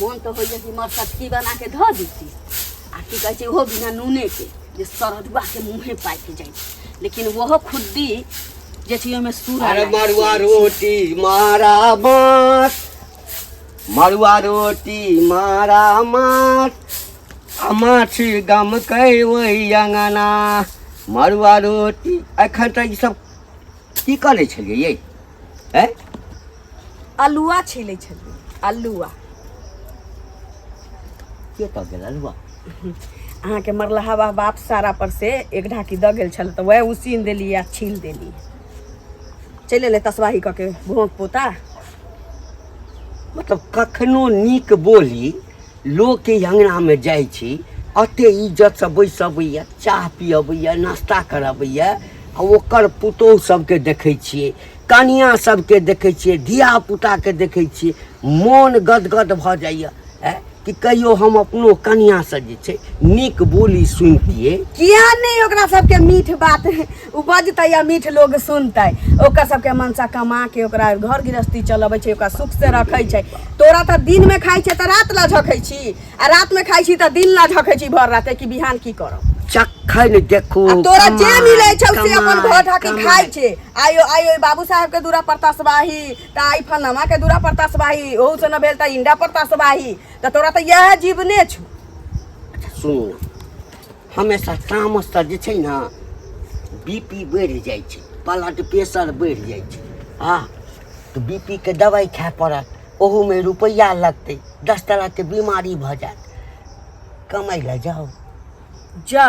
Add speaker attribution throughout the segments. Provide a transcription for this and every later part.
Speaker 1: मन तो हो कि मरसटकी बना के धो देती आ की कहै छै ओहो बिना नूने के जे सरदुआ के मुँहे पाकि जाइ लेकिन वह खुद्दी जे छै ओहिमे सूरा
Speaker 2: अरे मरुआ रोटी मारा माछ मरुआ रोटी मारा माछ माछ गम वही अंगना मरुआ रोटी एखन तक ई सब की करै छलियै ये
Speaker 1: अलुआ छिलै छलियै अलुआ
Speaker 2: के तो गेल अलुआ
Speaker 1: अहाँके मरलहावा बाप सारा पर से एक ढाकी द गेल छल तऽ वह उसीन देली आ छील देली चलि एलै तसबाही कऽ के भोंक पोता
Speaker 2: मतलब कखनो नीक बोली लोग के अंगना में जाइ छी अते इज्जत से बैसबैया चाह पियबैया नाश्ता करबैया आ ओकर पुतोह सबके देखै छियै कनिया सबके देखै छियै धिया पुता के देखै छियै मोन गदगद भऽ जाइया कि कहियो हम अपनो कनिया से जे छै नीक बोली सुनतियै
Speaker 1: किया नहीं ओकरा सबके मीठ बात उपजतै या मीठ लोग सुनतै ओकर सबके मनसा कमा के ओकरा घर गृहस्थी चलबै छै ओकरा सुख से रखै छै तोरा तऽ दिन में खाइ छै तऽ रात ला झकै छी आ रात में खाइ छी तऽ दिन ला झकै छी भर रात कि बिहान की करब
Speaker 2: चखन देखू
Speaker 1: तोरा जे मिलै छै से अपन घर ढाकी खाइ छै आयो आयो बाबू साहब के दूरा पर तसबाही त आई फलनमा के दूरा पर तसबाही ओहू से न भेल त इंडा पर तसबाही त तोरा त यह जीवने छु
Speaker 2: सुनू ना हमेशा तामस से जे छै ना बीपी बढ़ि जाइ छै ब्लड प्रेशर बढ़ि जाइ छै हाँ तो बीपी के दवाई खाए पड़त ओहू में रुपया लगतै 10 तरह के बीमारी भ जात कमाई ला जाओ
Speaker 1: जा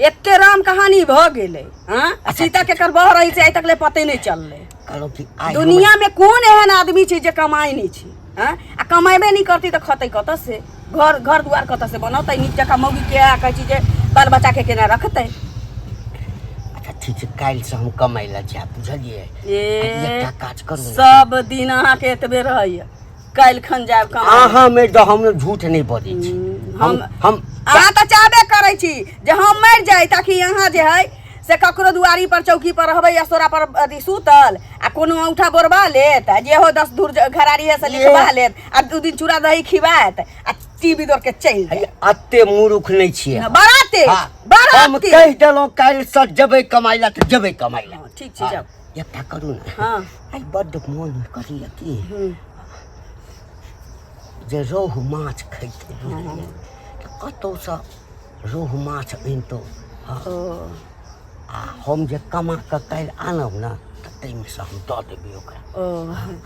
Speaker 1: एते राम कहानी भ गेलै हां सीता के करबह रही से आइ तक ले पते नहीं चलले
Speaker 2: करो कि
Speaker 1: दुनिया में कौन एहन आदमी छै जे कमाई नहीं छै हां आ कमाइबे नहीं करती त खतै कत से घर घर दुआर कत से बनौतै नीक जका मौगी के आ कहै छी जे बाल बच्चा के केना रखतै
Speaker 2: अच्छा ठीक छै काल्हि से हम कमाई ला जाब बुझलियै एकटा काज करू
Speaker 1: सब दिन अहाँ के एतबे रहैया काल्हि खन जाब कमाई
Speaker 2: अहाँ में तो हम झूठ नहीं बजै छी हम
Speaker 1: अहाँ तऽ चाहबे करै छी जे हम मरि जाय ताकि यहाँ जे है से ककरो दुआरी पर चौकी पर रहबै या सोरा पर अथी सुतल आ कोनो औठा बोरबा लेत आ जे हो 10 दूर घरारी है से लिखबा लेत आ 2 दिन चूड़ा दही खिबात आ टीवी दौड़ के चलि जाय
Speaker 2: अत्ते मूर्ख नहीं छियै
Speaker 1: बराते
Speaker 2: हम कहि देलौं काल्हि से जेबै कमाई ला त जेबै कमाई ला
Speaker 1: ठीक छै जाओ
Speaker 2: एकटा करू ना
Speaker 1: हां
Speaker 2: आई बड्ड मोन करिया की जे रोहु माछ खैते कतौ से रोहु माछ अनितो आ हम जे कमा के काल्हि आनब ना ताहिमे से हम दऽ देबै ओकरा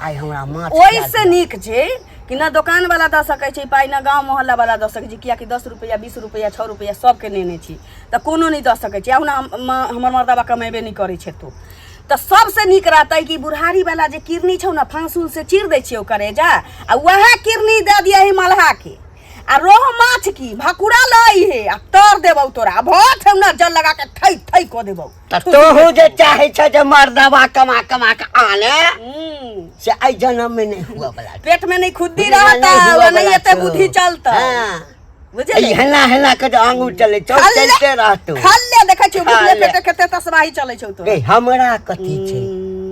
Speaker 2: आइ हमरा माछ
Speaker 1: ओइसे नीक छै कि ना दुकान वाला दऽ सकै छै पाइ ना गाँव मोहल्ला वाला दऽ सकै छै किया कि 10 रुपया 20 रुपया 6 रुपया सबके नेने छी तऽ कोनो नहीं दऽ सकै छै आ ना हमर मर्दबा कमेबे नहीं करै छै तो सबसे नीक रहता है कि बुढ़ारी वाला जे किरनी छौ ना फांसूल से चीर दै छियो करेजा आ वह किरनी दे दिया है मलहा के आ रोह माछ की भाकुरा लई है आ तर देबौ तोरा भट हम ना जल लगा के थई थई को देबौ
Speaker 2: तोहू जे चाहे छ जे मर्दबा कमा कमा के आने से आई जन्म में नहीं हुआ वाला
Speaker 1: पेट में नहीं खुद्दी रहता वो नहीं एते बुद्धि चलता बुझलिए
Speaker 2: हेला हेला के आंगूर चले चलते रहतो
Speaker 1: खल्ले देखै छी बुझले पेट केते तसबाही चलै छौ तो
Speaker 2: हमरा कथि छै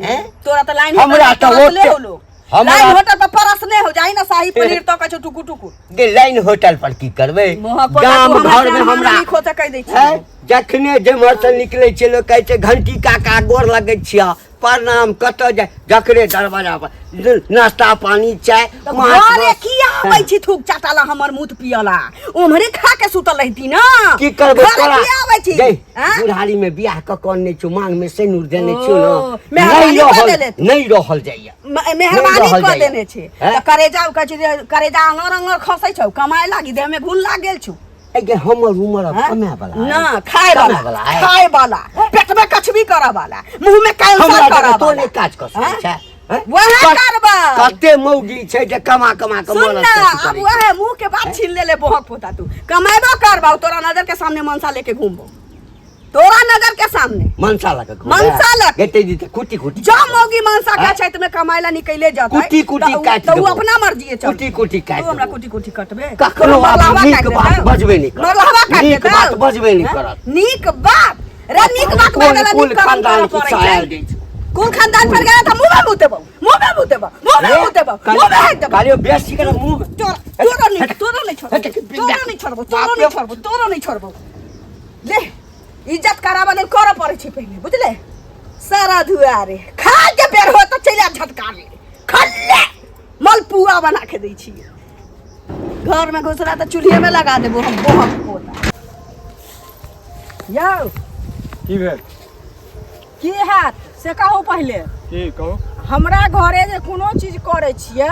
Speaker 2: हैं
Speaker 1: तोरा त लाइन
Speaker 2: हमरा त होटल
Speaker 1: लाइन होटल पर परसने हो जाई ना शाही पनीर तो कहै छौ टुकु टुकु
Speaker 2: गे लाइन होटल पर की करबै गाम घर में हमरा
Speaker 1: खोते कह दै छी
Speaker 2: जखने जेमहर से निकलै छै लोग कहै छै घंटी काका गोर लगै छिया प्रणाम कत जाय जकरे दरवाजा पर नाश्ता पानी चाय
Speaker 1: मारे किया आबै छी थूक चाटाला हमर मुंह पियला ओमरे खा के सुतल रहती ना
Speaker 2: की करबै तोरा
Speaker 1: किया आबै छी
Speaker 2: बुढ़ारी में बियाह क कोन छु मांग में सेनुर देने छु न नहीं रहल जाइया
Speaker 1: मेहरबानी क देने छै त करेजा कहै छै करेजा अंगर अंगर खसै छौ कमाए लागी देह में घुन लाग गेल छु
Speaker 2: एगे हमर उमर कमे वाला
Speaker 1: ना खाए वाला पेट में कछ भी करे वाला मुंह में कैंसर करे
Speaker 2: तो नहीं काज कर सकै छै
Speaker 1: वह करबा
Speaker 2: कते मौगी छै जे कमा कमा के मरत
Speaker 1: अब वह मुंह के बात छीन ले बहक पोता तू कमाइबो करबा तोरा नजर के सामने मनसा लेके घूमबो तोरा नजर के सामने
Speaker 2: मनसा लगे
Speaker 1: मनसा लगे
Speaker 2: गेटे दी कुटी कुटी
Speaker 1: जो मौगी मनसा का क्षेत्र में कमाइला निकले जाता
Speaker 2: कुटी कुटी काट
Speaker 1: तो अपना मर्जी है
Speaker 2: कुटी कुटी काट
Speaker 1: तू हमरा कुटी कुटी कटबे
Speaker 2: कखनो नीक बात बजबे नहीं कर
Speaker 1: मरलहवा काट
Speaker 2: नीक बात बजबे नहीं करत
Speaker 1: नीक बात रे नीक बात बजला नीक
Speaker 2: खानदान की सायल दै
Speaker 1: कौन खानदान पर गया था? मुंह में मुते बो, मुंह में मुते बो, मुंह में मुते बो, मुंह में हाथ दबो।
Speaker 2: कालियो बेसी कर मुंह में।
Speaker 1: तोरा नहीं छोड़बो, तोरा नहीं छोड़बो। ले इज्जत कराबा लेल कर पड़े छै पहिले, बुझले? सारा दुआरे खा के बेर हो त चला झटका ले। खल्ले मलपुआ बना के दै छी। घर में घुसरा त चूल्हे में लगा देबो हम बहुत पोता। यौ
Speaker 3: की भेल?
Speaker 4: की हैत से कहू पहिले।
Speaker 3: की कहू?
Speaker 4: हमरा घरे जे कोनो चीज करे छियै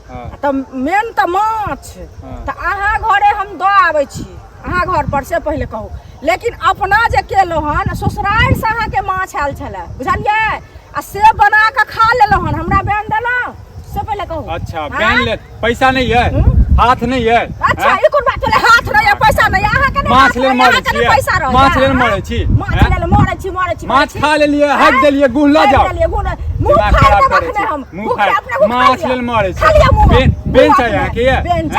Speaker 3: हाँ।
Speaker 4: तऽ मेन तऽ माछ
Speaker 3: हाँ।
Speaker 4: तऽ अहाँ घरे हम दऽ आबै छी, अहाँ घर पर से पहिले कहू। लेकिन अपना जे केलहुँ हन ससुरारि से अहाँके माछ आयल छलै, बुझलियै? आ से बना कऽ खा लेलहुँ हन, हमरा बैन देलहुँ से पहिले कहू।
Speaker 3: अच्छा बैन ले, पैसा नहीं है, हाथ नहीं है।
Speaker 4: अच्छा ई कोन बात भेलै? हाथ नहीं है, पैसा नहीं है, अहाँके नहीं
Speaker 3: माछ
Speaker 4: हाथ
Speaker 3: ले
Speaker 4: रहैए,
Speaker 3: मरै
Speaker 4: अहाँके
Speaker 3: छी,
Speaker 4: नहीं पैसा रहैए।
Speaker 3: माछ ले मरै छी,
Speaker 4: माछ ले मरै छी, मरै छी।
Speaker 3: माछ खा लेलिए, हक देलिए, गुण ल जाओ।
Speaker 4: मुंह
Speaker 3: दिमाग
Speaker 4: फाड़
Speaker 3: खराब
Speaker 4: देब
Speaker 3: करै
Speaker 4: अखने
Speaker 3: छी,
Speaker 4: हम।
Speaker 3: मुंह फाड़, माछ लेल मरै छी।
Speaker 4: खालिए मुंह।
Speaker 3: बेन चाहिए अहाँके ये?
Speaker 4: बेन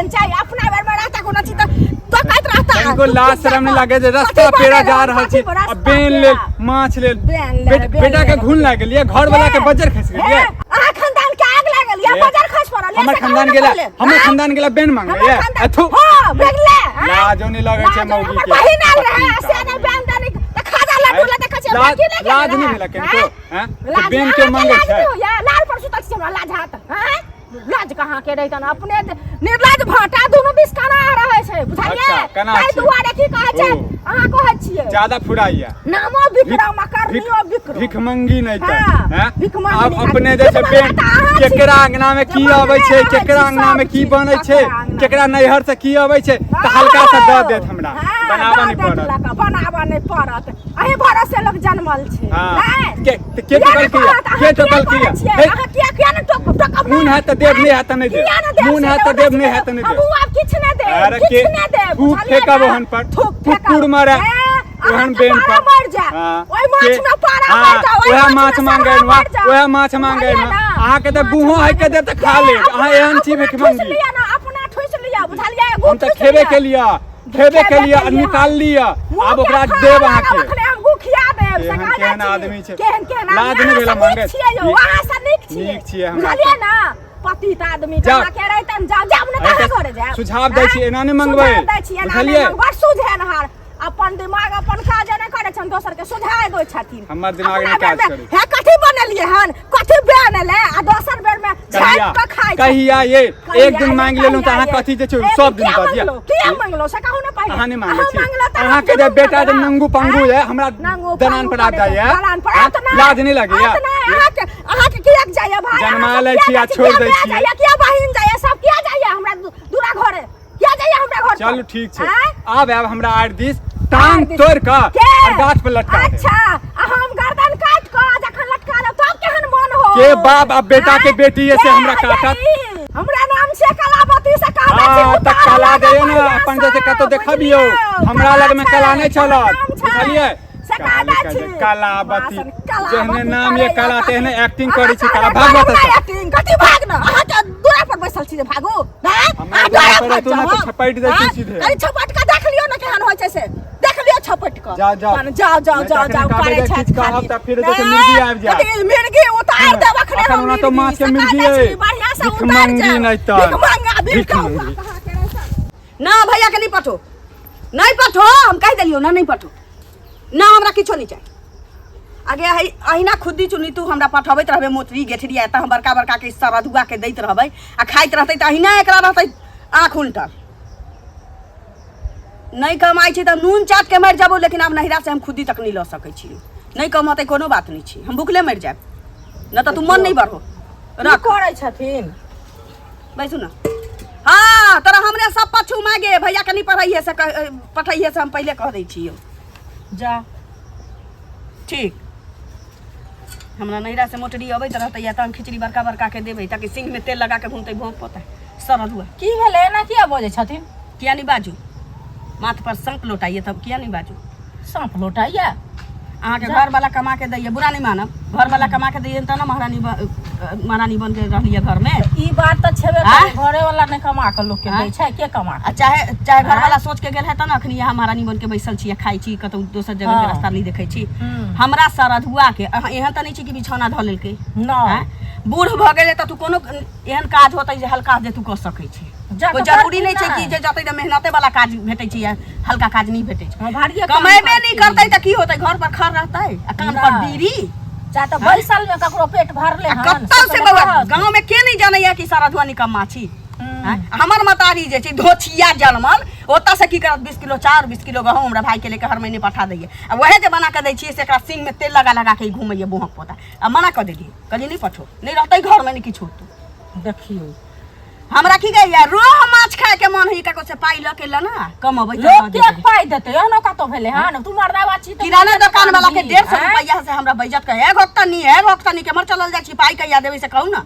Speaker 4: चाहिए, अपना बेर में रहता कोनो चीज तो कहत रहता।
Speaker 3: इनको लाज शरम नहीं लगे जे रास्ता पेरा जा रहल छी, अब बेन ले, माछ ले। बेटा के घुन लाग गेलिए, घर वाला के बजर खस गेलिए।
Speaker 4: अहाँ खानदान के आग लागल या बजर खस पड़ल?
Speaker 3: हमर खानदान गेला, हमर खानदान गेला बेन मांगे ये। अथु
Speaker 4: हां बेगले
Speaker 3: लाजो नहीं लगे छै मौगी के।
Speaker 4: बहिन आल रहे से नहीं बेन देनी त खाजा लड्डू ले देखै छै बाकी नहीं।
Speaker 3: लाज नहीं भेला किनको? हैं तो बेन के मांगे छै?
Speaker 4: लाल पर सुतल छी हमरा लाज हाथ। हैं लाज कहाँ के रहितन? अपने निर्लाज भाटा दोनों बीच कना रहे छै, बुझलिए?
Speaker 3: अच्छा, कना
Speaker 4: ताहि
Speaker 3: छी?
Speaker 4: दुआरे की कहै छै अहाँ कहै छियै
Speaker 3: ज्यादा फुराइया,
Speaker 4: नामो विक्रम करनियो विक्रम।
Speaker 3: भिख मंगी नहीं त
Speaker 4: हाँ,
Speaker 3: हैं?
Speaker 4: भिख मंगी
Speaker 3: अब
Speaker 4: नहीं
Speaker 3: अपने
Speaker 4: खाली।
Speaker 3: जैसे
Speaker 4: भिख
Speaker 3: बेन
Speaker 4: मंगा त अहाँ छी।
Speaker 3: केकरा अंगना में की
Speaker 4: जमाना
Speaker 3: आबै छै,
Speaker 4: अहाँ
Speaker 3: केकरा
Speaker 4: छी,
Speaker 3: अंगना में
Speaker 4: सब
Speaker 3: की
Speaker 4: चीज
Speaker 3: बनै छै,
Speaker 4: केकरा अंगना।
Speaker 3: केकरा नैहर से की आबै छै त हल्का सा दऽ देत हमरा,
Speaker 4: हाँ,
Speaker 3: बनाबा
Speaker 4: दऽ
Speaker 3: नहीं
Speaker 4: देत
Speaker 3: पड़त।
Speaker 4: लका, बनाबा नहीं पड़त। अहीं भरोसे लोग जन्मल छै।
Speaker 3: हाँ।
Speaker 4: हैं?
Speaker 3: के टोकल किया? के टोकल किया? हे,
Speaker 4: अहाँ किया न टोकब?
Speaker 3: मुन है त देव, नहीं है त नहीं देव।
Speaker 4: किया न देब?
Speaker 3: मुन है त देव, नहीं है त नहीं देव।
Speaker 4: हमहूँ आब किछ नहि देब,
Speaker 3: अरे
Speaker 4: किछ
Speaker 3: के
Speaker 4: नहि देब,
Speaker 3: थूक
Speaker 4: बुझलियै
Speaker 3: फेंकब
Speaker 4: ने?
Speaker 3: ओहन पर,
Speaker 4: थूक फेंकब।
Speaker 3: कुकुर मारे
Speaker 4: हैं?
Speaker 3: ओहन
Speaker 4: अहाँके
Speaker 3: बेन
Speaker 4: पारा
Speaker 3: पर।
Speaker 4: मरि जायत।
Speaker 3: हाँ।
Speaker 4: ओहि माछ
Speaker 3: के-
Speaker 4: में पारा
Speaker 3: हाँ,
Speaker 4: मरि जायत, ओहि
Speaker 3: वएह
Speaker 4: माछ
Speaker 3: माछ
Speaker 4: में
Speaker 3: मांगे
Speaker 4: सरहा
Speaker 3: ना,
Speaker 4: मरि जायत।
Speaker 3: वएह माछ मांगे
Speaker 4: बुझलियै
Speaker 3: ना।
Speaker 4: ने?
Speaker 3: अहाँ के त
Speaker 4: माछ
Speaker 3: गुहो है के
Speaker 4: मांगे।
Speaker 3: दे त खा ले, अहाँ एहन छी भिख
Speaker 4: अपना ठुसि
Speaker 3: मंगी।
Speaker 4: लिअ ने, अपना ठुसि लिअ, बुझलियै?
Speaker 3: हम त खेबे के लिया, खेबे के लिया, निकाल लिया। अब ओकरा देब अहाँ के।
Speaker 4: अखने हम गुखिया देब। से
Speaker 3: केहन
Speaker 4: कहने
Speaker 3: केहन
Speaker 4: छी।
Speaker 3: आदमी छै?
Speaker 4: केहन केहन
Speaker 3: लाज
Speaker 4: आदमी?
Speaker 3: नहि भेल
Speaker 4: अहाँ
Speaker 3: मांगे।
Speaker 4: नीक छियै यौ, अहाँ से नीक छियै।
Speaker 3: नीक छियै हमरा
Speaker 4: बुझलियै ना? पतित आदमी
Speaker 3: जाउ।
Speaker 4: जमा के रहितन, जाउ जाउ ने
Speaker 3: अरे
Speaker 4: कहाँ घरे जाउ?
Speaker 3: सुझाव दै छी,
Speaker 4: हैं?
Speaker 3: एना नहि मंगबै।
Speaker 4: सुझाव दै छी, एना नहि
Speaker 3: बुझलियै?
Speaker 4: मंगबै। बड़ सुझेनहार, अपन दिमाग अपन काज नहि करै छन, दोसर के सुझाय दै छथिन।
Speaker 3: हमर दिमाग
Speaker 4: अपना
Speaker 3: नहि काज
Speaker 4: बेर में,
Speaker 3: करै।
Speaker 4: हे कथी बनेलियै हन, कथी बनेले आ दोसर बेर में
Speaker 3: कहिया
Speaker 4: झाँपि के खाइ छै।
Speaker 3: कहिया ये
Speaker 4: कहिया
Speaker 3: एक दिन
Speaker 4: ये,
Speaker 3: मांग लेलहुँ त अहाँ
Speaker 4: कहिया
Speaker 3: कथी जे छै
Speaker 4: ये।
Speaker 3: सब दिन
Speaker 4: किया
Speaker 3: दऽ दिया।
Speaker 4: मंगलौ? किया मंगलौ से कहू ने पहिले।
Speaker 3: अहाँ नहि मांगे छी,
Speaker 4: मंगलौ त
Speaker 3: अहाँ के जे
Speaker 4: जुलूम
Speaker 3: बेटा जे
Speaker 4: करब।
Speaker 3: नंगू पंगू
Speaker 4: हैं?
Speaker 3: है हमरा
Speaker 4: नंगू
Speaker 3: दलान
Speaker 4: पंगू
Speaker 3: पर आ
Speaker 4: करे
Speaker 3: जाइए।
Speaker 4: छै, दलान पर
Speaker 3: हैं?
Speaker 4: आत नहि।
Speaker 3: लाज नहीं लगैया?
Speaker 4: आत नहि, अहाँके किया जाइए भाई?
Speaker 3: जन्मा
Speaker 4: अहाँ सब
Speaker 3: लै
Speaker 4: किया
Speaker 3: छी आ
Speaker 4: जाइए?
Speaker 3: छोड़ दै
Speaker 4: किया
Speaker 3: छियै।
Speaker 4: जाइए? किया बहिन जाइए? सब किया जाइए हमरा दूरा घरे? किया जाइए हमरा घर पर?
Speaker 3: चलू ठीक छै,
Speaker 4: हैं?
Speaker 3: आब आब हमरा आर दिस टांग तोड़ के
Speaker 4: के?
Speaker 3: और गाछ पर लटका दे।
Speaker 4: अच्छा, आ हम गर्दन काट के जखन लटका लेब तब केहन मन हो?
Speaker 3: के बाप अब बेटा के
Speaker 4: हैं?
Speaker 3: बेटी है से
Speaker 4: के
Speaker 3: हमरा काटत?
Speaker 4: यही? हमरा नाम से कलावती से कहबै छी,
Speaker 3: हाँ त
Speaker 4: उतार
Speaker 3: कला
Speaker 4: लगा
Speaker 3: जाइए ना,
Speaker 4: बढ़िया
Speaker 3: अपन
Speaker 4: से,
Speaker 3: जैसे कतौ देखबियो,
Speaker 4: बुझलियै?
Speaker 3: हमरा लग में कला नहीं
Speaker 4: छै,
Speaker 3: चलत,
Speaker 4: नाम छै।
Speaker 3: बुझलियै?
Speaker 4: से कहबै छी।
Speaker 3: कलावती,
Speaker 4: कलावती
Speaker 3: जेहने नाम ये
Speaker 4: करैया,
Speaker 3: कला
Speaker 4: कथी?
Speaker 3: तेहने एक्टिंग करै छी,
Speaker 4: अहाँ
Speaker 3: कला
Speaker 4: कहबै
Speaker 3: भागवत
Speaker 4: हमरा एक्टिंग कथी भाग न? अहाँ के दूरा पर बैसल छी जे भागू? हैं?
Speaker 3: हमरा
Speaker 4: अहाँ
Speaker 3: दूरा
Speaker 4: दूरा
Speaker 3: पर
Speaker 4: पर
Speaker 3: रहतू ना
Speaker 4: जाउ।
Speaker 3: त छपैट दै छी
Speaker 4: हैं?
Speaker 3: सीधे।
Speaker 4: कनी छपट के देख लियौ ने केहन होइ छै से, देख लियौ छपट के।
Speaker 3: जाउ, जाउ।
Speaker 4: जाउ जाउ जाउ
Speaker 3: नहि तऽ
Speaker 4: जाउ
Speaker 3: अखन
Speaker 4: करै
Speaker 3: कागज
Speaker 4: छै
Speaker 3: खींच कऽ
Speaker 4: खाली।
Speaker 3: आब तऽ फेर जैसे मिर्गी आबि जायत।
Speaker 4: कथी मिर्गी उतार देब अखने
Speaker 3: अखन
Speaker 4: हम
Speaker 3: ओना तो माछ के
Speaker 4: से
Speaker 3: मिर्गी
Speaker 4: कहबै छी,
Speaker 3: अइ।
Speaker 4: बढ़िया से
Speaker 3: भिख
Speaker 4: उतार
Speaker 3: मंगी
Speaker 4: जाउ।
Speaker 3: नहि तऽ।
Speaker 4: भिख मंगा
Speaker 3: भिख
Speaker 4: भिख
Speaker 3: मंगी।
Speaker 4: कहाँ के रहै छै?
Speaker 1: ना भैया के नहीं पठो, नहीं पठो, हम कह दिलियो ना, नहीं पठो ना, हमरा किछो नहीं चाहिए। आगे अहिना खुदी चुनी तू हमरा पठबैत रहबे मोतरी गेठरी एत हम बड़का बड़का के सरधुआ के दैत रहबै आ खाइत रहतै त अहिना एकरा रहतै आँख उल्टल। नहीं कमाई छी त नून चाट के मर जाबो, लेकिन अब नहिरा से हम खुदी तक नहीं ल सकै छी। नहीं कमाते कोनो बात नहीं छी, हम भूखले मर जाब, न त तू मन नहीं बढ़ो।
Speaker 4: की करै छथिन?
Speaker 1: बैसू ना। हाँ तोरा हमरे सब पछू मांगे भैया के नहीं पढ़ाइए से पठाइए से हम पहले कह दै छियो।
Speaker 4: जा
Speaker 1: ठीक हमरा नैरा से मोटरी अबैत रहतै या त हम खिचड़ी बड़का बड़का के देबै ताकि सिंह में तेल लगा के भूनतै भोंक पोतै सरद हुआ।
Speaker 4: की भेलै? एना किया बजै छथिन?
Speaker 1: किया नहीं बाजू? माथ पर संक लोटाइए तब किया नहीं बाजू?
Speaker 4: सांप लोटाइया?
Speaker 1: अहाँ के घर वाला कमा के दैए, बुरा नहीं मानब, घर वाला कमा के दैए त ना महारानी महारानी बन के रहलिए घर में।
Speaker 4: ई बात तो छेबे करे, घरे वाला ने कमा के लोग के दै छै, के कमा के?
Speaker 1: चाहे घर वाला सोच के गेल है त न अखनी यहाँ महारानी बन के बैसल छी, खाई छी, कतौ दोसर जगह के रास्ता नहीं देखै छी। हमरा सरद हुआ के एहन त नहीं छी कि बिछौना ध लेलकै
Speaker 4: न।
Speaker 1: बूढ़ भ गेले त तू कोनो एहन काज होतै जे हल्का जे तू कर सकै छी। कोई जरूरी नहीं छै कि जे जतै त मेहनते वाला काज भेटै छै, हल्का काज नहीं भेटै छै। कमेबे नहीं करतै त की होतै, घर पर खड़ रहतै आ कान पर बीड़ी।
Speaker 4: चाहे तो बैसल में ककरो पेट भरले हन,
Speaker 1: कत्ता से बाबा गांव में के नहीं जानैया कि सरधुआ निकम्मा छी। हमर मतारी जे छै धोछिया जलमल, ओतऽ से की करत 20 किलो चाउर 20 किलो गहूँ हमरा भाई के लेके हर महीने पठा दैये। आ वहे जे बना के दै छियै से एकरा सिंग में तेल लगा लगा के घूमैये बुहक पोता। आ मना कर देलियै, कहलियै नहीं पठो, नहीं रहतै घर में नहीं किछो। तू
Speaker 4: देखियो
Speaker 1: हमरा की गैया रोह माछ खाए के मन है, कको से पाई ल के ल ना कमबै
Speaker 4: लोग के पाई देतै, एहनो कतो भेले हन। तू मर्दावा छी त
Speaker 1: किराना दुकान वाला के 150 रुपया से हमरा बेइज्जत के है भक्तनी के मर चलल जाइ छी, पाई कहिया देबै से कहू ना।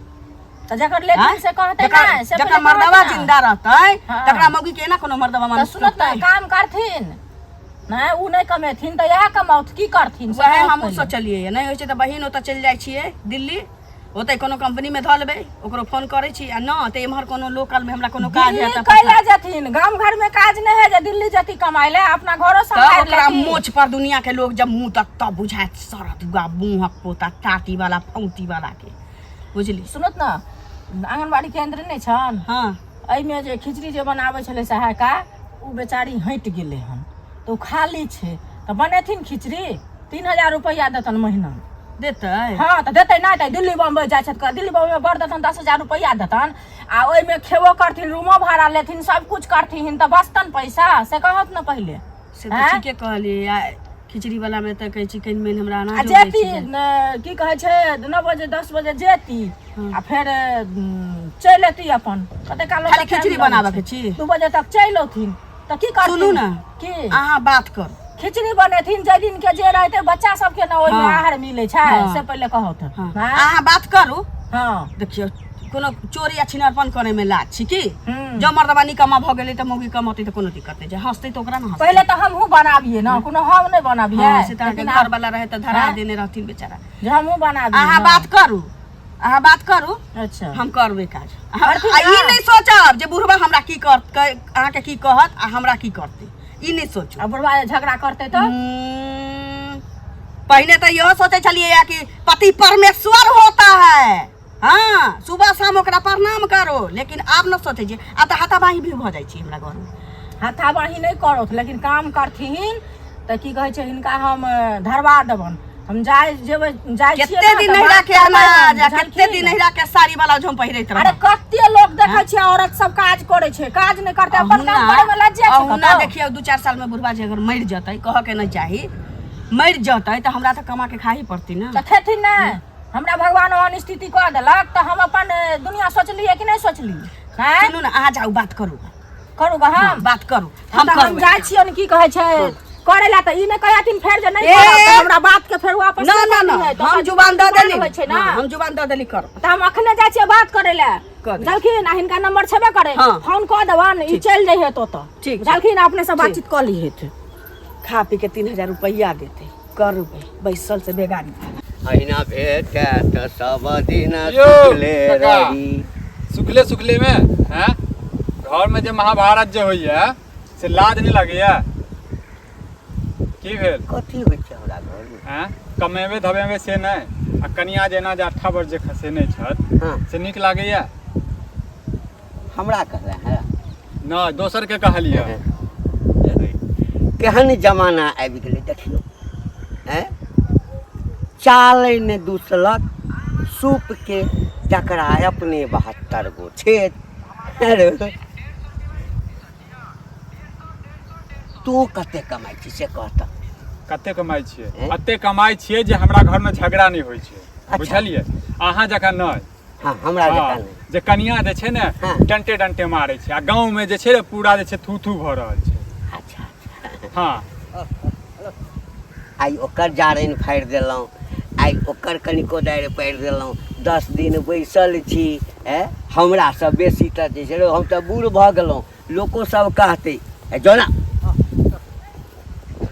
Speaker 4: त जकर लेथिन से कहतै ना, से
Speaker 1: जकर मर्दवा जिंदा रहतै तकरा मौगी के ना कोनो मर्दवा मान
Speaker 4: सुनत काम करथिन ना, उ नहीं कमेथिन त यह कमाउत की करथिन?
Speaker 1: वहे हम सोचलिए नहीं होय छै त बहिन ओतऽ चल जाइ छियै दिल्ली, ओतै कोनो कंपनी में ध लेबै, ओकरो फोन करै छी। आ न त एम्हर कोनो लोकल में हमरा कोनो काज है त
Speaker 4: कैला जथिन, गांव घर में काज नहीं है जे दिल्ली जति कमाई ले, अपना घरो संभाल ले।
Speaker 1: ओकरा मोच पर दुनिया के लोग जब मुंह तक तब बुझाइत सरदुआ मुंहक पोता टाटी वाला फौती वाला के, बुझली?
Speaker 4: सुनत ना, आंगनबाड़ी केंद्र नहीं छन,
Speaker 1: हां
Speaker 4: एहि में जे खिचड़ी जे बनाबै छले सहायिका, उ बेचारी हट गेले हन, तो खाली छै त बनेथिन खिचड़ी, 3000 रुपया देतन महीना।
Speaker 1: देतै?
Speaker 4: हाँ तो देते ना, तो दिल्ली बम्बई जाए दिल्ली बम्बई में बर देतन 10,000 रुपया देतन, आ ओहि में खेबो करथिन, रूमो भाड़ा लेथिन, सब कुछ करथिन त बचतन पैसा, से कहत न पहले।
Speaker 1: से त ठीके कहली, खिचड़ी वाला में त कहै छी कनि में हमरा ना
Speaker 4: जेती की कहै छै 9 बजे 10 बजे जेती आ फिर चल एती अपन कते काल
Speaker 1: खाली खिचड़ी बनावे के छी,
Speaker 4: 2 बजे तक चल औथिन त की करथिन?
Speaker 1: सुनू ना
Speaker 4: की
Speaker 1: अहाँ बात कर,
Speaker 4: खिचड़ी बनेथिन जे दिन के जे रहते बच्चा सब के ना ओइ में आहार मिले छै, से पहले कहत।
Speaker 1: अहाँ बात करू।
Speaker 4: हां
Speaker 1: देखियो कोनो चोरी या छिनारपन करे में लाज छी की? जब मर्दवा निकम्मा भ गेलै त मौगी कमौती त कोनो दिक्कत नहीं, जे हंसतै त ओकरा ना हंसतै।
Speaker 4: पहले त हमहू बनाबिए ना, कोनो हम नहीं बनाबिए,
Speaker 1: से त घर वाला रहे त धरा देने रहथिन बेचारा।
Speaker 4: जे हमहू बनाबिए।
Speaker 1: अहाँ बात करू, अहाँ बात करू,
Speaker 4: अच्छा
Speaker 1: हम करबे काज। ई नहीं सोचब जे बुढ़वा हमरा की करत, अहाँ के की कहत आ हमरा की करतै, ई नहीं सोचू।
Speaker 4: अब बुढ़वा झगड़ा करते तो
Speaker 1: पहले तो यह सोचे चलिए कि पति परमेश्वर होता है, हाँ सुबह शाम ओकरा प्रणाम करो, लेकिन आप न सोचे जे अब तो हाथाबाही भी भ जाइ छी हमरा घर में।
Speaker 4: हाथाबाही नहीं करत, लेकिन काम करथिन त की कहै छै हिनका हम धरवा देबन, हम जाय जेबै जाय छियै।
Speaker 1: केते दिन नहीं रखे अनाज, केते दिन नहीं रखे साड़ी वाला जो हम पहिरैत रह।
Speaker 4: अरे कते लोग देखै छै औरत सब काज करे छै, काज नहीं करते, अपन काम करे में लज जाइ छै।
Speaker 1: ना देखियो 2-4 साल में बुढ़वा जे अगर मर जतै, कह के नहीं चाही, मर जतै त हमरा त कमा के खाही पड़ती ना।
Speaker 4: त खेथिन ना, हमरा भगवान ओहन स्थिति कह देलक त हम अपन दुनिया सोचलिए कि नहीं सोचली? हैं
Speaker 1: सुनू ना, अहाँ जाऊ बात करू,
Speaker 4: करू ग हम
Speaker 1: बात करू,
Speaker 4: हम जाय छियै न की कहै छै करेला, त ई ने कहथिन फेर जे नहीं करब त हमरा बात के फेर वापस
Speaker 1: ना ना ना, हम जुबान द देली
Speaker 4: होइ छै ना,
Speaker 1: हम जुबान द देली कर।
Speaker 4: त हम अखने जाय छियै बात करेला, जलखिन आ हिनका नंबर छेबे करे, फोन क देबन, ई चल जाइ है तो
Speaker 1: ठीक,
Speaker 4: जलखिन अपने से बातचीत क ली है,
Speaker 1: खा पी के 3000 रुपया देते, करू बैसल से बेगारी।
Speaker 2: अहिना भेटे त सब दिन
Speaker 3: यो,
Speaker 2: सुखले
Speaker 3: काका।
Speaker 2: रही।
Speaker 3: सुखले में हैं घर में जे महाभारत जे होइए से लाज नहीं लगैया? की भेल?
Speaker 2: कथी होइ छै हमरा घर में?
Speaker 3: हैं कमेबे धमेबे से नहीं, आ कनिया जेना जे 18 वर्ष जे खसेने छथि
Speaker 2: हाँ
Speaker 3: से नीक लागैया?
Speaker 2: हमरा कहले है
Speaker 3: नहीं दोसर के कहलिए।
Speaker 2: केहन जमाना आबि गेलै देखियो, हैं चाले ने दूसलक सूप के जकरा अपने 72 गो छेद। अरे तू कते कमाई छी से कहता?
Speaker 3: कते कमाई छियै? अते कमाई छियै जे हमरा घर में झगड़ा नहीं होइ छै, बुझलिए? अहाँ जका नहीं।
Speaker 2: हाँ हमरा जका नहीं,
Speaker 3: जे कनिया जे छै ने
Speaker 2: हाँ।
Speaker 3: डंटे डंटे मारे छै, आ गांव में जे छै ने पूरा जे छै थू थू भ रहल छै।
Speaker 2: अच्छा
Speaker 3: हाँ
Speaker 2: आई ओकर जारनि फाड़ि देलहुँ, आई ओकर कनिको डारि पाड़ि देलहुँ, 10 दिन बैसल छी। हमरा से बेसी तऽ जे छै हम तऽ बूढ़ भऽ गेलहुँ, लोको सब कहतै जोना,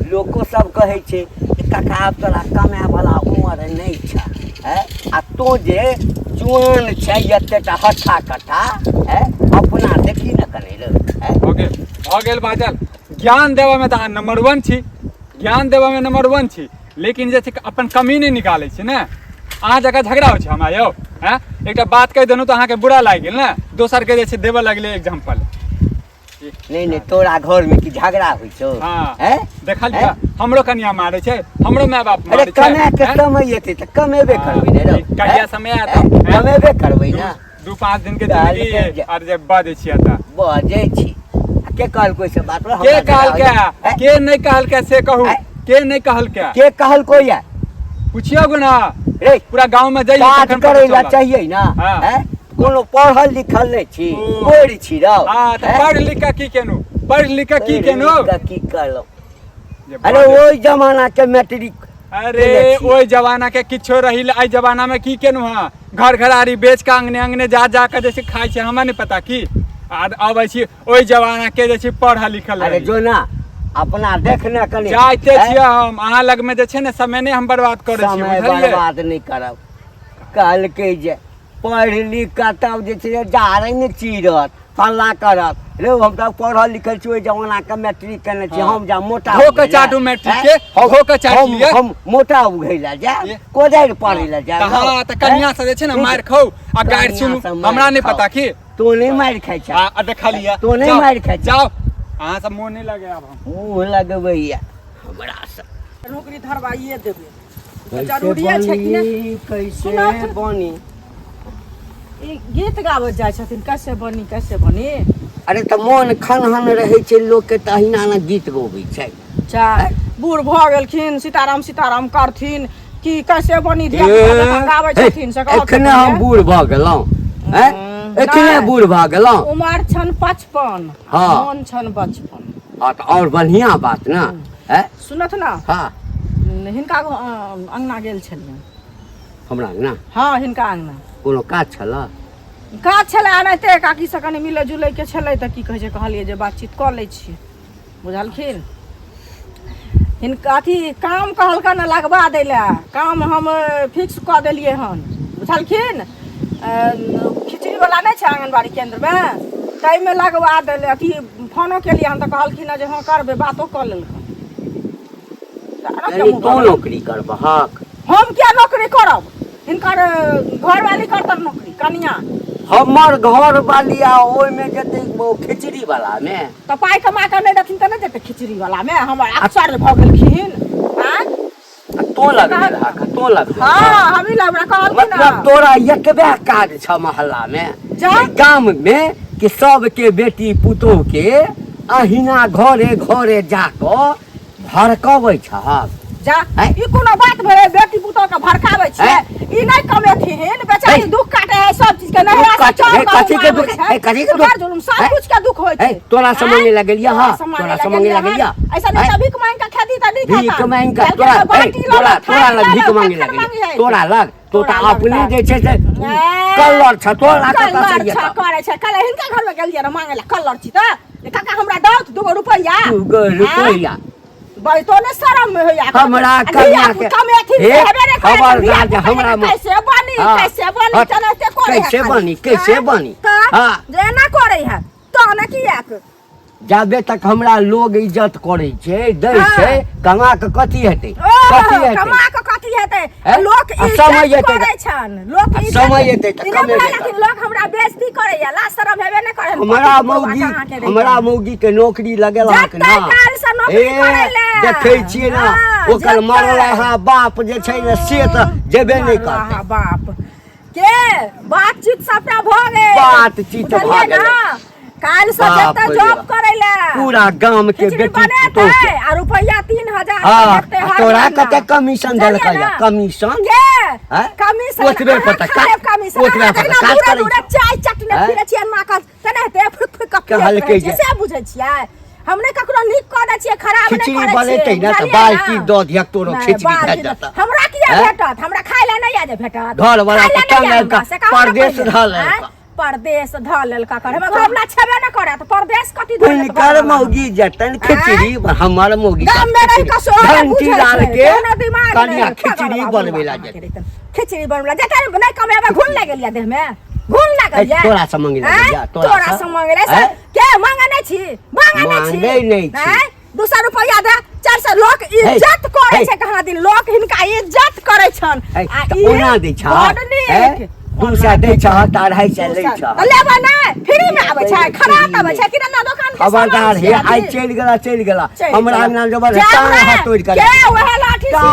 Speaker 2: लोको सब कहै छै काका आब तोरा कमाए वाला उमर नहीं छै, आ तो जे जुआन छै एतेटा हट्ठा कट्ठा अपना देखी न कने रे
Speaker 3: हो गेल बाजल। ज्ञान देवा में तो अहाँ नंबर 1 छी, ज्ञान देवा में नंबर 1 छी, लेकिन जे छै अपन कमी नहीं निकालै छी ने। अहाँ जगह झगड़ा हो छै हमरा यौ हैं, एकटा बात कहि देनु तो अहाँ के बुरा लागि गेल ने, दोसर के जे छै देबे लगले एग्जांपल।
Speaker 2: नहीं तोरा घर में की झगड़ा होइ छौ?
Speaker 3: हैं देखल जा हमरो कन्या मारे छै, हमरो माय बाप
Speaker 2: अरे
Speaker 3: मारे छै।
Speaker 2: कमे के समय एते त कमेबे करबै ने रे,
Speaker 3: कहिया समय आता
Speaker 2: कमेबे करबै ना।
Speaker 3: 2-5 दिन के जिंदगी और जे बजे छिया त
Speaker 2: बजे छी। के कहल कोई से बात
Speaker 3: के कहल के नहीं कहल के से कहू, के नहीं कहल
Speaker 2: के कहल कोई है?
Speaker 3: पूछियो गो ना
Speaker 2: रे
Speaker 3: पूरा गांव में जाइए
Speaker 2: काज करैला चाहिए ना। हैं कोनो पढ़ल लिखल नहीं छी, पढ़ छी रौ।
Speaker 3: हां त पढ़ लिख के की केनु, पढ़ लिख के की केनु,
Speaker 2: की करलो? अरे ओई जमाना के मैट्रिक,
Speaker 3: अरे ओई जमाना के किछो रहिल, आई जमाना में की केनु? हां घर घरारी बेच के अंगने अंगने जा जा के जैसे खाई छै, हमरा नहीं पता की अब छी ओई जमाना के जे छै पढ़ल लिखल।
Speaker 2: अरे जो ना अपना देखने कनी
Speaker 3: जाइते छियै हम, अहाँ लग में जे छै ने समय नहीं हम बर्बाद करे छी,
Speaker 2: समय बर्बाद नहीं करब। कहल के जे पढ़ लिख के तब जे छै जारे ने चीरत फल्ला करत रे। हम त पढ़ल लिखल छी, ओई जमाना के मैट्रिक केने छी। हम जा मोटा
Speaker 3: हो के चाटू मैट्रिक के हो के चाट लिया,
Speaker 2: हम मोटा उघैला जा कोदारि पढ़ैला जा।
Speaker 3: हां त कन्या से जे छै ने मार खाऊ आ गाइर सुनू, हमरा नहीं पता की
Speaker 2: तो नहीं मार खाइ छ।
Speaker 3: आ देखा लिया
Speaker 2: तो नहीं मार खाइ छ।
Speaker 3: जाओ अहाँ सब मुंह नहीं लगे, अब हम
Speaker 2: मुंह लगबैया हमरा से
Speaker 1: नौकरी धरवाइए देबै, जरूरिये छै कि नहीं?
Speaker 2: कैसे बनी?
Speaker 4: ई गीत गाबत जाइ छथिन, कैसे बनी कैसे बनी।
Speaker 2: अरे त मन खनहन रहै छै लोग के, तहिना न गीत गबै छै।
Speaker 4: चाहे बूढ़ भ गेलखिन सीताराम सीताराम करथिन कि कैसे बनी धिया गाबै छथिन से कहत।
Speaker 2: एखने हम बूढ़ भ गेलौं, हैं एखने बूढ़ भ गेलौं।
Speaker 4: उमर छन 55,
Speaker 2: हाँ।
Speaker 4: मन छन 55।
Speaker 2: हां त और बढ़िया बात ना है।
Speaker 4: सुनत ना
Speaker 2: हां
Speaker 4: हिनका अंगना गेल छलियन।
Speaker 2: हमरा ना
Speaker 4: हाँ हिनका अंगना
Speaker 2: कोनो काज छला?
Speaker 4: काज छलै एनाहिते काकी से कनि मिलै जुलै के छलै त की कहै छै कहलिए जे बातचीत कऽ लै छी, बुझलखिन। हिनका अथी काम कहलका न लगवा दै ला, काम हम फिक्स कऽ देलिए हन, बुझलखिन। खिचड़ी वाला नहीं छै आंगनबाड़ी केंद्र में, तै में लगवा देले। अथी फोनो के लिए हम त कहलखिन जे हां करबे, बातो कऽ लेलखिन।
Speaker 2: तो नौकरी करबहक?
Speaker 4: हम क्या नौकरी करब? हिनकर घरवाली करतन नौकरी, कनिया।
Speaker 2: हमर घर वाली आ ओइ में जते खिचड़ी वाला में
Speaker 4: तो पाई कमा के नहीं देथिन त नहीं देते खिचड़ी वाला में। हमर अक्सर भ गेलखिन। हां
Speaker 2: तो लगले रहा, तो लगले।
Speaker 4: हां हमी लबरा कहलखिन।
Speaker 2: मतलब तोरा एकबे काज छ मोहल्ला में, गांव में कि सब के बेटी पुतोह के अहिना घरे घरे जाके भड़कबै छहक।
Speaker 4: जा ई कोनो बात भरे बेटी पुतोह के भड़काबै छै? ई नहीं कमेथिन, बेचारी दुख काटे है सब चीज के। नहीं
Speaker 2: कथी के दुख है? कथी के दुख?
Speaker 4: जुलुम सब कुछ के दुख होय छै।
Speaker 2: तोरा से मांगे लगलिया? हां तोरा से मांगे लगलिया?
Speaker 4: ऐसा नहीं भीख मांग के खेती त नहीं खाता।
Speaker 2: भीख मांग के तोरा लग भीख मांगे लगलिया? तोरा लग तो त अपने जे छै से कलर छ, तोरा कतऽ से ये
Speaker 4: करे छै? कल हिनका घर में गेलिए न मांगे ला कलर छी त काका हमरा दौत 2 रुपया।
Speaker 2: 2 रुपया
Speaker 4: भाई तो ने शर्म में होया
Speaker 2: हमरा कन्या के खबरदार जे हमरा
Speaker 4: कैसे बनी चलते करे
Speaker 2: कैसे बनी
Speaker 4: हां जे ना करे है तो ना किया
Speaker 2: जाबे तक हमरा लोग इज्जत करे छै, दै छै, कमा के कथी हेतै?
Speaker 4: कमा के कथी हेतै? लोग इज्जत करे छन, लोग इज्जत
Speaker 2: समय एतै त कमेबै।
Speaker 4: लेकिन लोग हमरा बेइज्जती करे या, ला शरम हेबे नै करे।
Speaker 2: हमरा मौगी के नौकरी लगेला के ना देखै छियै ना, ओकर मरला हा बाप जे छै ने से त जेबे नै करतै।
Speaker 4: बाप के बातचीत सबटा भ गेल,
Speaker 2: बातचीत भ गेल।
Speaker 4: काल से जते जॉब करेला
Speaker 2: पूरा गांव के बेटी तो
Speaker 4: आ रुपया 3000
Speaker 2: देते है। तोरा कते कमीशन देलकै या? कमीशन
Speaker 4: के कमीशन
Speaker 2: ओतबे पता
Speaker 4: कमीशन
Speaker 2: ओतबे पता काज करे
Speaker 4: पूरा चाय चटनी फिरे छियै ना का तने फुक फुक
Speaker 2: कहलकै जे
Speaker 4: से बुझै छियै। हमने ककरो नीक क दै छियै, खराब नै
Speaker 2: खिचड़ी
Speaker 4: करै छियै।
Speaker 2: बनेतै ना त बाल्टी द दिया तोरो खिचड़ी भेट जाता।
Speaker 4: हमरा किया भेटत? हमरा खाय ले नै आजे भेटत।
Speaker 2: घर वाला के टांगल का परदेश धल
Speaker 4: परदेश धल का करे हम घरला छबे न करे त परदेश कथि धल
Speaker 2: कोन कर मौगी जतन खिचड़ी हमर मौगी
Speaker 4: गाम में रह के सोहर
Speaker 2: घंटी डाल के
Speaker 4: दिमाग
Speaker 2: कनिया खिचड़ी बनवेला जे
Speaker 4: खिचड़ी बनला जते नहीं कमेबे घुन लागल या देह में घुन लागल या
Speaker 2: तोरा से मांगे जा
Speaker 4: तोरा से मांगले से के मांगे नहीं छी
Speaker 2: मांगे नहीं छी
Speaker 4: 200 रुपया दे 400 लोग इज्जत करे छै कहाँ दिन लोग हिनका इज्जत करे छन
Speaker 2: ओना दै छ 200 दै छ 250 लै छ
Speaker 4: लेबा नहीं फ्री में आबै छै खराब आबै छै किराना दुकान के
Speaker 2: खबरदार हे आइ चल गेला हमरा अंगना जबर टांग हाथ तोड़ के
Speaker 4: के ओहे लाठी से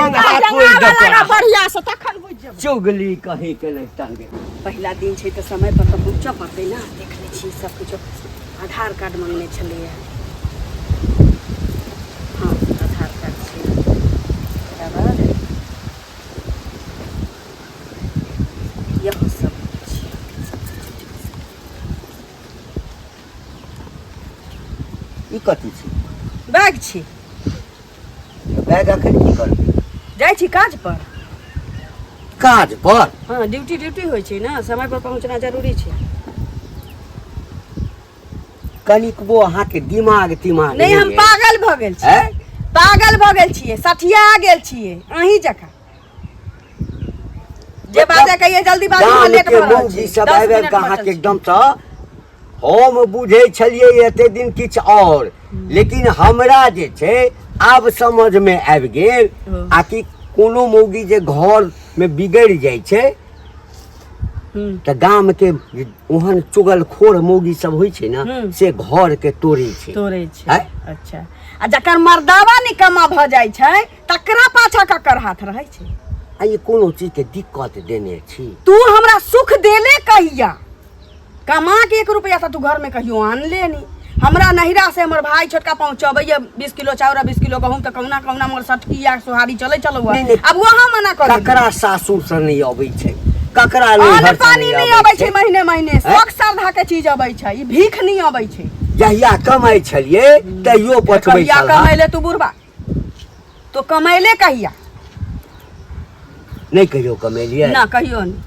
Speaker 4: जंगा बढ़िया से तखन बुझ जेबै
Speaker 2: चुगली कहे के नहीं टांगे
Speaker 1: पहिला दिन छै तऽ समय पर तऽ पहुँचऽ पड़तै ना देख लै छी सब कुछ आधार कार्ड मांगने छलिए हाँ आधार कार्ड छै बराबर यहाँ सब
Speaker 2: ई कथी छै
Speaker 1: बैग छी
Speaker 2: बैग अखन की करबी
Speaker 1: जाइ छी काज पर
Speaker 2: हाँ
Speaker 1: ड्यूटी होइ छै ना समय पर पहुँचना जरूरी छै
Speaker 2: कनिकबो अहाँके दिमाग
Speaker 1: नहीं हम पागल भऽ गेल छी पागल भऽ गेल छियै सठिया गेल छियै अहीं जकाँ जे बाजे कहिए जल्दी बाजी लेट भऽ रहल छी
Speaker 2: सब आबि के अहाँके एकदम से हम बुझै छलियै एते दिन किछु और लेकिन हमरा जे छै आब समझ में आबि गेल आ कि कोनो मौगी जे घर में बिगड़ जाइ छै तऽ गाम के ओहन चुगलखोर मौगी सब होइ छै ना से घर के तोड़ै छै
Speaker 1: अच्छा आ जकर मर्दावा निकम्मा भऽ जाइ छै तकरा पाछा ककर हाथ रहै छै
Speaker 2: आ ये कोनो चीज के दिक्कत देने छी
Speaker 1: तू हमरा सुख देले कहिया कमा के 1 रुपया तो तू घर में कहियो आन ले नी हमरा नहिरा से हमर भाई छोटका पहुंचबैया 20 किलो चाउर 20 किलो गहूम त कौना कौना मोर सटकिया सोहारी चले चलो अब वहां मना कर
Speaker 2: ककरा सासुर से नहीं अबै छै ककरा
Speaker 1: नहीं पानी नहीं अबै छै महीने महीने शौक श्रद्धा के चीज अबै छै ई भीख नहीं अबै छै
Speaker 2: जहिया कमाई छलिए तैयो पठबै
Speaker 1: कहिया कमैले तू बुढ़बा तो कमैले कहिया
Speaker 2: नहीं कहियो कमेलिए
Speaker 1: ना कहियो नहीं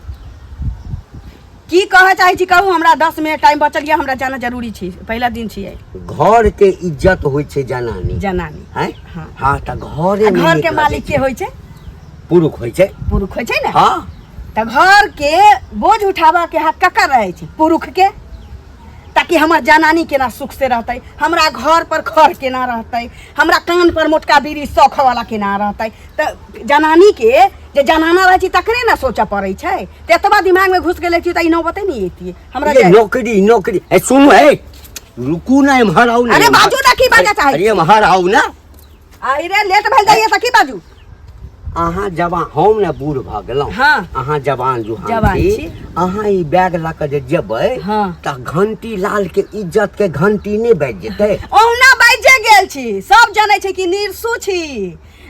Speaker 1: की कहे चाहे छी कहू हमरा 10 मिनट टाइम बचल या हमरा जाना जरूरी छी पहला दिन छियै
Speaker 2: घर के इज्जत होय छै जनानी
Speaker 1: हैं
Speaker 2: हां त घर
Speaker 1: के मालिक के होय छै
Speaker 2: पुरुष होय छै
Speaker 1: ना
Speaker 2: हां
Speaker 1: त घर के बोझ उठावा के हक ककर रहे छै पुरुष के ताकि हमर जनानी केना सुख से रहते हमरा घर पर खर केना रहते हमरा कान पर मोटका बीड़ी शौख वाला केना रहते त जनानी के जे जनाना रहे छी तकरे ना सोचा पड़े छै त एतबा दिमाग में घुस गेले छी त ई नौबते नहीं एती हमरा
Speaker 2: नौकरी ए सुन है रुकू ना इम्हर आउ ना
Speaker 1: अरे बाजू ना की बाजा चाहे
Speaker 2: अरे इम्हर आउ ना
Speaker 1: आई रे लेट भेल जाइए त की बाजू
Speaker 2: अहाँ जवान हम ने बूढ़ भ गेलौं
Speaker 1: हाँ
Speaker 2: अहाँ जवान जुहान छी अहाँ ई बैग ला के जे जेबै त घंटी लाल के इज्जत के घंटी नहीं बाज जेतै
Speaker 1: ओहना बाजे गेल छी सब जानै छै कि निर्सु छी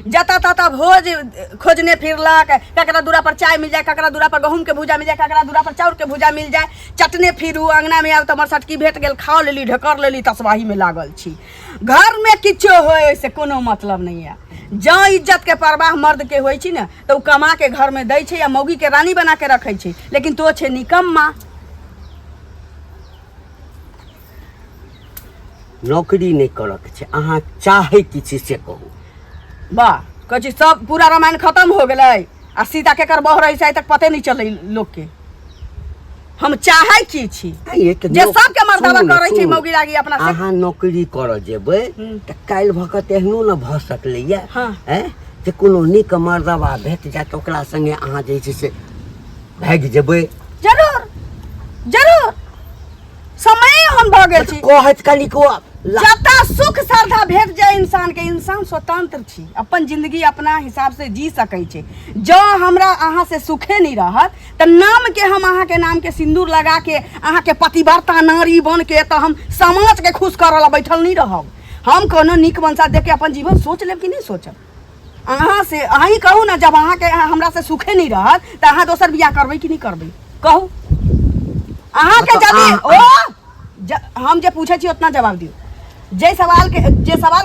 Speaker 1: जता तता भोज खोजने फिरलक ककरा दूरा पर चाय मिल जाए ककरा दूरा पर गहूम के भूजा मिल जाए ककरा दूरा पर चाउर के भूजा मिल जाए चटने फिरू अंगना में आब त हमर सटकी भेट गेल खा लेली ढकर लेली तसवाही में लागल छी घर में किछो होय से कोनो मतलब नहीं है जँ इज्जत के परवाह मर्द के होय छी ना तो कमा के घर में दै छै या मौगी के रानी बना के रखै छै लेकिन तो छै निकम्मा
Speaker 2: नौकरी नहीं करक छै अहाँ चाहे किछि से कहू
Speaker 1: वाह कह सब पूरा रामायण खत्म हो गए आ सीता के कर बह रही तक पते नहीं चले लोग के हम चाहे की छी जे सब के मर्दावा करे छै मौगी लागी अपना से
Speaker 2: अहाँ नौकरी कर जेबै त काल भकत एहनो न भ सकलैया हैं जे कोनो नीक मर्दावा भेट जात ओकरा संगे अहाँ जे छै से भाग जेबै
Speaker 1: जरूर जरूर समय हम भ गेल छी
Speaker 2: कहत कनिको
Speaker 1: जता सुख श्रद्धा भेट जाए इंसान के इंसान स्वतंत्र छी अपन जिंदगी अपना हिसाब से जी सकै छै जो हमरा अहाँ से सुखे नहीं रहत त नाम के हम अहाँ के नाम के सिंदूर लगा के अहाँ के पतिव्रता नारी बन के त हम समाज के खुश करला ला बैठल नहीं रहब हम कोनो नीक वंशा देख के अपन जीवन सोच लेब कि नहीं सोचब अहाँ से अहीं कहू ना जब अहाँ के हमरा से सुखे नहीं रहत त अहाँ दोसर बियाह करबै कि नहीं करबै कहू अहाँ के जदी हम जे पूछे छी उतना जवाब दियो जे सवाल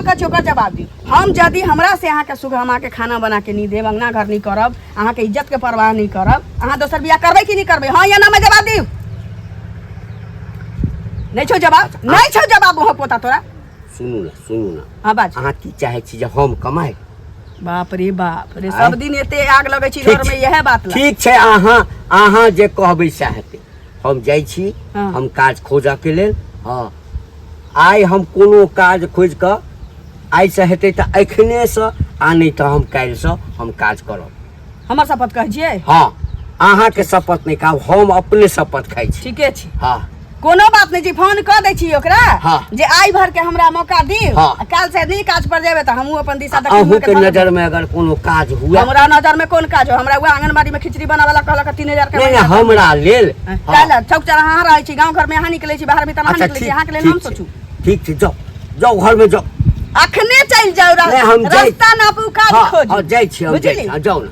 Speaker 1: कर छी ओकर जवाब दी हम यदि हमरा से अहाँ के सुख हम के खाना बना के नहीं देब अंगना घर नहीं करब अहाँ के इज्जत के परवाह नहीं करब अहाँ दोसर बियाह करबै कि नहीं करबै हाँ या ना में जवाब दी नहीं छौ जवाब वहाँ पोता तोरा
Speaker 2: सुनू ना
Speaker 1: हाँ बाज
Speaker 2: अहाँ की चाहे छी जे हम कमाए
Speaker 1: बाप रे बाप रे
Speaker 2: आँय?
Speaker 1: सब दिन एते आग लगै छी
Speaker 2: ठीक
Speaker 1: घर में यह बात ला
Speaker 2: ठीक छै अहाँ जे कहबै सएह हेतै हम जाइ छी
Speaker 1: हाँ।
Speaker 2: हम काज खोजऽ के लेल हाँ आइ हम कोनो काज खोजि कऽ आइसँ हेतै तऽ एखनेसँ आ नहि तऽ हम काल्हिसँ हम काज करब
Speaker 1: हमर शपथ कहै छियै
Speaker 2: हाँ अहाँके शपथ नहि खाब हम अपने शपथ खाइ छी
Speaker 1: ठीके छी
Speaker 2: हाँ
Speaker 1: कोनो बात नहीं छी फोन कर दै छी ओकरा
Speaker 2: हाँ।
Speaker 1: जे आई भर के हमरा मौका दियो
Speaker 2: हाँ।
Speaker 1: काल से नहीं काज पर जेबे त हमहू अपन दिशा
Speaker 2: अहूँ के नजर में अगर कोनो काज हुआ
Speaker 1: हमरा नजर में कोन काज हो हमरा वो आंगनबाड़ी में खिचड़ी बनावे वाला कहलक 3000 के
Speaker 2: नहीं नहीं हमरा लेल हाँ।
Speaker 1: काला चौक चौराहा रहै छी गांव घर में यहाँ निकलै छी बाहर भीतर
Speaker 2: अच्छा
Speaker 1: निकलै छी
Speaker 2: ठीक
Speaker 1: यहाँ के लेल हम
Speaker 2: ठीक
Speaker 1: सोचू
Speaker 2: छै, ठीक छै जाओ जाओ घर में जाओ
Speaker 1: अखने चल जाओ
Speaker 2: नहीं, हम जाई-
Speaker 1: रास्ता नापू काज
Speaker 2: हाँ
Speaker 1: खोजू
Speaker 2: हाँ जाइ छी हम जाइ
Speaker 1: बुझली?
Speaker 2: छी हाँ, जाओ ना